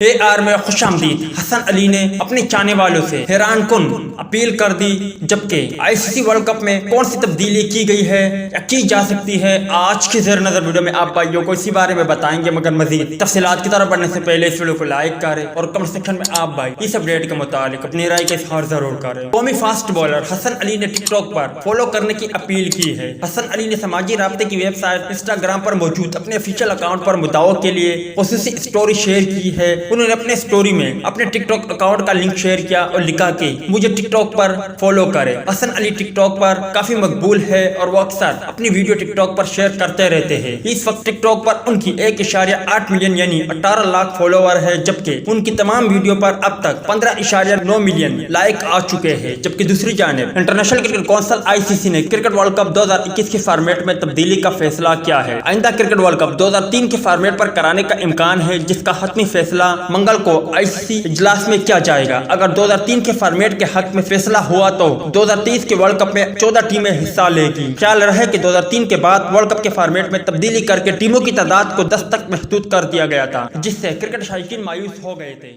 AR میں خوش آمدید حسن علی نے اپنے چاہنے والوں سے حیران کن اپیل کر دی، جبکہ ICC ورلڈ کپ میں کون سی تبدیلی کی گئی ہے یا کی جا سکتی ہے، آج کی زیر نظر ویڈیو میں آپ بھائیوں کو اسی بارے میں بتائیں گے۔ مگر مزید تفصیلات کی طرف بڑھنے سے پہلے اس ویڈیو کو لائک کریں اور کمنٹ سیکشن میں آپ بھائی اس اپڈیٹ کے متعلق اپنی رائے کا اظہار ضرور کریں۔ قومی فاسٹ بالر حسن علی نے ٹک ٹاک پر فالو کرنے کی اپیل کی ہے۔ حسن علی نے سماجی رابطے کی ویب سائٹ انسٹاگرام پر موجود اپنے افیشیل اکاؤنٹ پر مدعو کے لیے خصوصی اسٹوری شیئر کی ہے۔ انہوں نے اپنے اسٹوری میں اپنے ٹک ٹاک اکاؤنٹ کا لنک شیئر کیا اور لکھا کہ مجھے ٹک ٹاک پر فالو کرے۔ حسن علی ٹک ٹاک پر کافی مقبول ہے اور وہ اکثر اپنی ویڈیو ٹک ٹاک پر شیئر کرتے رہتے ہیں۔ اس وقت ٹک ٹاک پر ان کی 1.8 ملین یعنی 18 لاکھ فالوور ہے، جبکہ ان کی تمام ویڈیو پر اب تک 15.9 ملین لائک آ چکے ہیں۔ جبکہ دوسری جانب انٹرنیشنل کرکٹ کونسل ICC نے کرکٹ ورلڈ کپ 2021 کے فارمیٹ میں تبدیلی کا فیصلہ کیا ہے۔ آئندہ کرکٹ ورلڈ کپ 2003 کے فارمیٹ پر کرانے کا امکان ہے، جس کا حتمی فیصلہ منگل کو ICC اجلاس میں کیا جائے گا۔ اگر 2003 کے فارمیٹ کے حق میں فیصلہ ہوا تو 2023 کے ورلڈ کپ میں 14 ٹیمیں حصہ لے گی۔ خیال رہے کہ 2003 کے بعد ورلڈ کپ کے فارمیٹ میں تبدیلی کر کے ٹیموں کی تعداد کو 10 تک محدود کر دیا گیا تھا، جس سے کرکٹ شائقین مایوس ہو گئے تھے۔